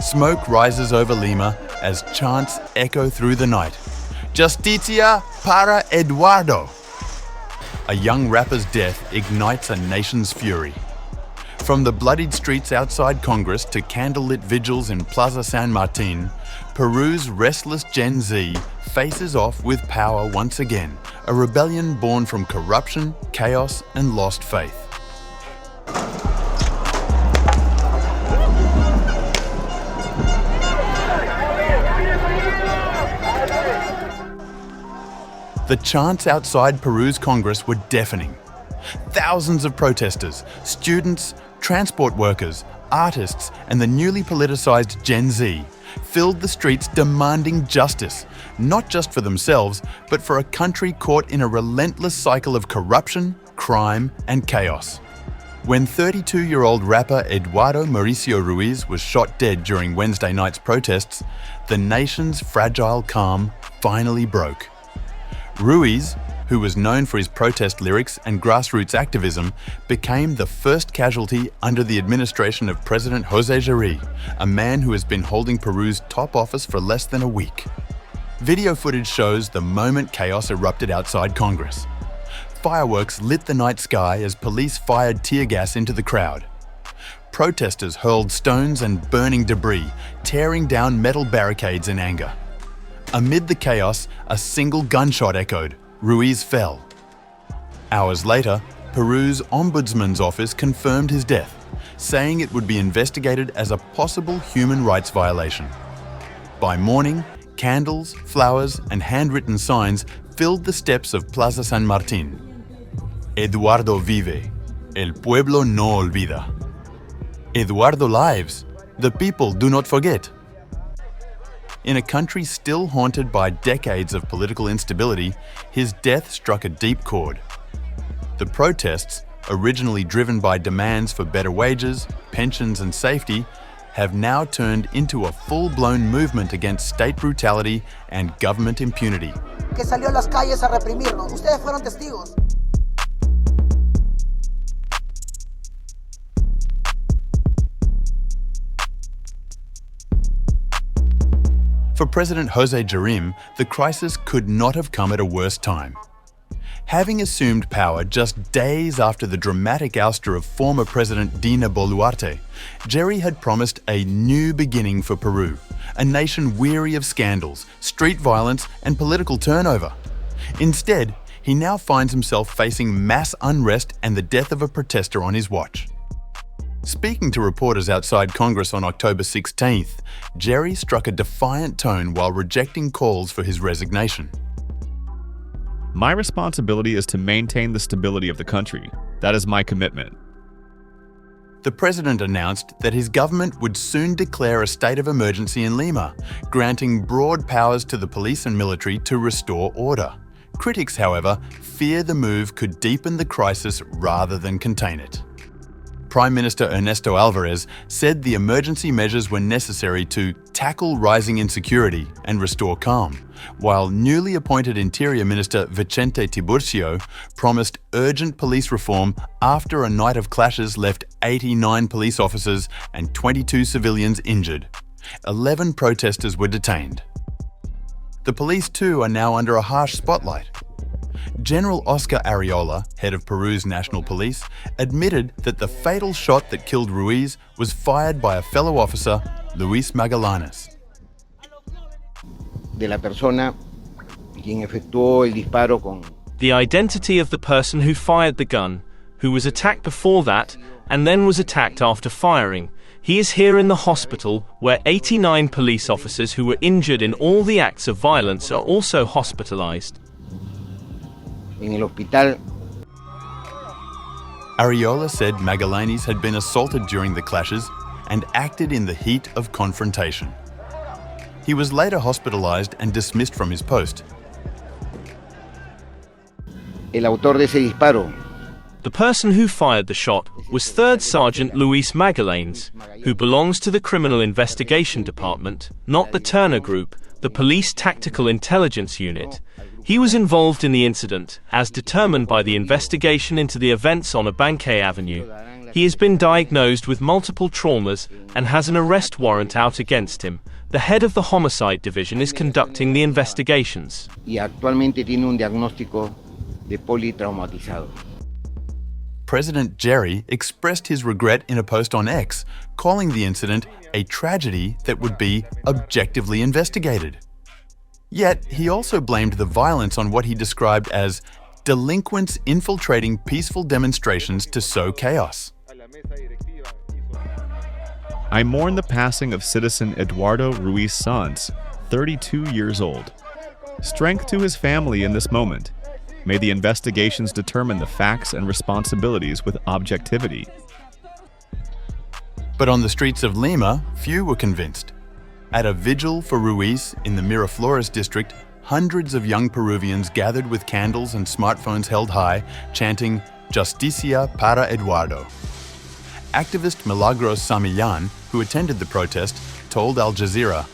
Smoke rises over Lima as chants echo through the night. Justicia para Eduardo! A young rapper's death ignites a nation's fury. From the bloodied streets outside Congress to candlelit vigils in Plaza San Martin, Peru's restless Gen Z faces off with power once again, a rebellion born from corruption, chaos, and lost faith. The chants outside Peru's Congress were deafening. Thousands of protesters, students, transport workers, artists, and the newly politicized Gen Z filled the streets demanding justice, not just for themselves, but for a country caught in a relentless cycle of corruption, crime, and chaos. When 32-year-old rapper Eduardo Mauricio Ruiz was shot dead during Wednesday night's protests, the nation's fragile calm finally broke. Ruiz, who was known for his protest lyrics and grassroots activism, became the first casualty under the administration of President José Jeri, a man who has been holding Peru's top office for less than a week. Video footage shows the moment chaos erupted outside Congress. Fireworks lit the night sky as police fired tear gas into the crowd. Protesters hurled stones and burning debris, tearing down metal barricades in anger. Amid the chaos, a single gunshot echoed. Ruiz fell. Hours later, Peru's Ombudsman's office confirmed his death, saying it would be investigated as a possible human rights violation. By morning, candles, flowers, and handwritten signs filled the steps of Plaza San Martin. Eduardo vive. El pueblo no olvida. Eduardo lives. The people do not forget. In a country still haunted by decades of political instability, his death struck a deep chord. The protests, originally driven by demands for better wages, pensions and safety, have now turned into a full-blown movement against state brutality and government impunity. Que salió a las calles a reprimirnos. Ustedes fueron testigos. For President José Jeri, the crisis could not have come at a worse time. Having assumed power just days after the dramatic ouster of former President Dina Boluarte, Jeri had promised a new beginning for Peru, a nation weary of scandals, street violence, and political turnover. Instead, he now finds himself facing mass unrest and the death of a protester on his watch. Speaking to reporters outside Congress on October 16th, Jeri struck a defiant tone while rejecting calls for his resignation. My responsibility is to maintain the stability of the country. That is my commitment. The president announced that his government would soon declare a state of emergency in Lima, granting broad powers to the police and military to restore order. Critics, however, fear the move could deepen the crisis rather than contain it. Prime Minister Ernesto Alvarez said the emergency measures were necessary to tackle rising insecurity and restore calm, while newly appointed Interior Minister Vicente Tiburcio promised urgent police reform after a night of clashes left 89 police officers and 22 civilians injured. 11 protesters were detained. The police too are now under a harsh spotlight. General Oscar Arreola, head of Peru's National Police, admitted that the fatal shot that killed Ruiz was fired by a fellow officer, Luis Magallanes. The identity of the person who fired the gun, who was attacked before that, and then was attacked after firing. He is here in the hospital, where 89 police officers who were injured in all the acts of violence are also hospitalized. Arreola said Magallanes had been assaulted during the clashes and acted in the heat of confrontation. He was later hospitalized and dismissed from his post. The person who fired the shot was 3rd Sergeant Luis Magallanes, who belongs to the Criminal Investigation Department, not the Turner Group, the Police Tactical Intelligence Unit. He was involved in the incident, as determined by the investigation into the events on Abancay Avenue. He has been diagnosed with multiple traumas and has an arrest warrant out against him. The head of the homicide division is conducting the investigations. Y actualmente tiene un diagnóstico de politraumatizado. President Jeri expressed his regret in a post on X, calling the incident a tragedy that would be objectively investigated. Yet, he also blamed the violence on what he described as delinquents infiltrating peaceful demonstrations to sow chaos. I mourn the passing of citizen Eduardo Ruiz Sanz, 32 years old. Strength to his family in this moment. May the investigations determine the facts and responsibilities with objectivity. But on the streets of Lima, few were convinced. At a vigil for Ruiz in the Miraflores district, hundreds of young Peruvians gathered with candles and smartphones held high, chanting "Justicia para Eduardo." Activist Milagros Samillan, who attended the protest, told Al Jazeera,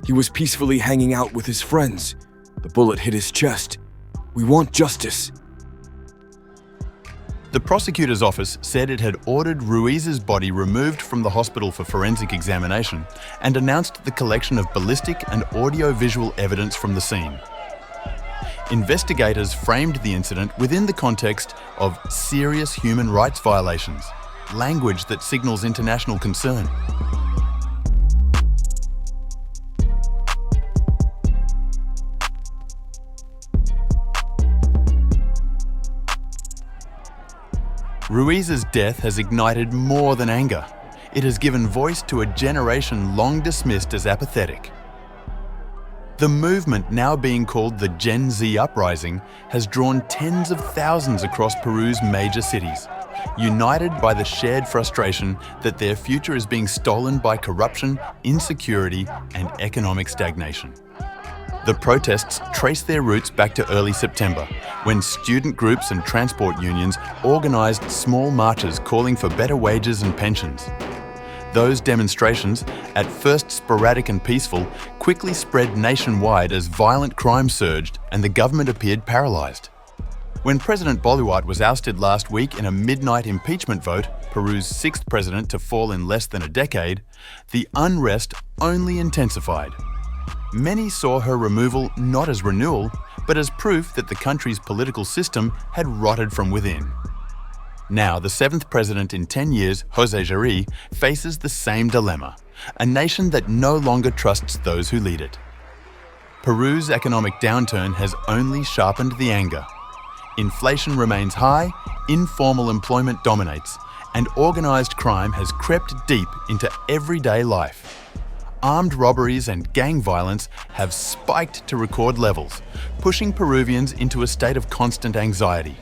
"He was peacefully hanging out with his friends. The bullet hit his chest. We want justice." The prosecutor's office said it had ordered Ruiz's body removed from the hospital for forensic examination and announced the collection of ballistic and audio-visual evidence from the scene. Investigators framed the incident within the context of serious human rights violations, language that signals international concern. Ruiz's death has ignited more than anger. It has given voice to a generation long dismissed as apathetic. The movement, now being called the Gen Z uprising, has drawn tens of thousands across Peru's major cities, united by the shared frustration that their future is being stolen by corruption, insecurity, and economic stagnation. The protests trace their roots back to early September, when student groups and transport unions organised small marches calling for better wages and pensions. Those demonstrations, at first sporadic and peaceful, quickly spread nationwide as violent crime surged and the government appeared paralysed. When President Boluarte was ousted last week in a midnight impeachment vote, Peru's sixth president to fall in less than a decade, the unrest only intensified. Many saw her removal not as renewal, but as proof that the country's political system had rotted from within. Now, the seventh president in 10 years, José Jeri, faces the same dilemma, a nation that no longer trusts those who lead it. Peru's economic downturn has only sharpened the anger. Inflation remains high, informal employment dominates, and organised crime has crept deep into everyday life. Armed robberies and gang violence have spiked to record levels, pushing Peruvians into a state of constant anxiety.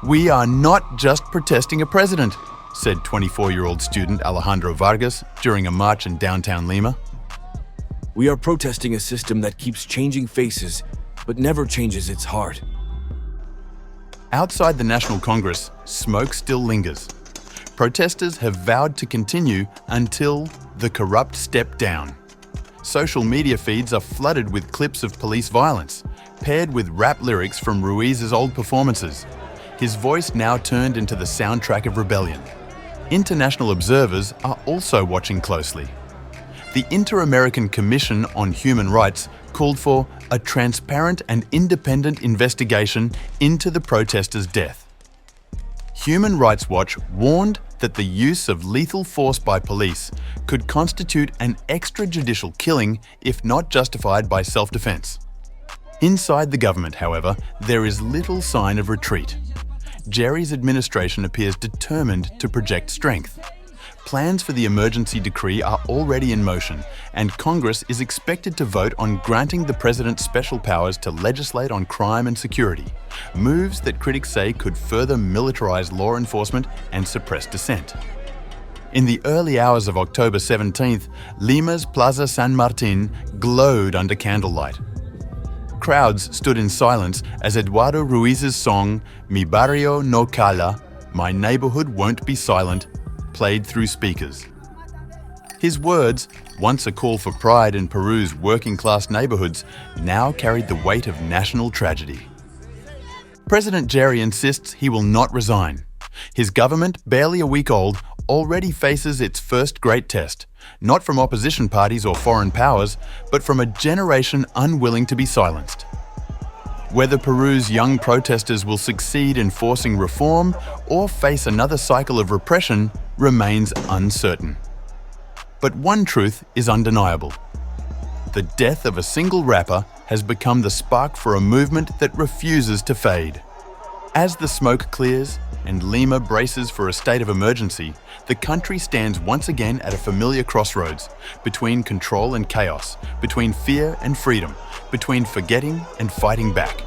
"We are not just protesting a president," said 24-year-old student Alejandro Vargas during a march in downtown Lima. "We are protesting a system that keeps changing faces, but never changes its heart." Outside the National Congress, smoke still lingers. Protesters have vowed to continue until the corrupt step down. Social media feeds are flooded with clips of police violence, paired with rap lyrics from Ruiz's old performances. His voice now turned into the soundtrack of rebellion. International observers are also watching closely. The Inter-American Commission on Human Rights called for a transparent and independent investigation into the protesters' death. Human Rights Watch warned that the use of lethal force by police could constitute an extrajudicial killing if not justified by self-defense. Inside the government, however, there is little sign of retreat. Jeri's administration appears determined to project strength. Plans for the emergency decree are already in motion, and Congress is expected to vote on granting the president special powers to legislate on crime and security, moves that critics say could further militarize law enforcement and suppress dissent. In the early hours of October 17th, Lima's Plaza San Martin glowed under candlelight. Crowds stood in silence as Eduardo Ruiz's song, "Mi Barrio No Cala," My Neighborhood Won't Be Silent, played through speakers. His words, once a call for pride in Peru's working-class neighborhoods, now carried the weight of national tragedy. President Jeri insists he will not resign. His government, barely a week old, already faces its first great test, not from opposition parties or foreign powers, but from a generation unwilling to be silenced. Whether Peru's young protesters will succeed in forcing reform or face another cycle of repression remains uncertain. But one truth is undeniable. The death of a single rapper has become the spark for a movement that refuses to fade. As the smoke clears and Lima braces for a state of emergency, the country stands once again at a familiar crossroads between control and chaos, between fear and freedom, between forgetting and fighting back.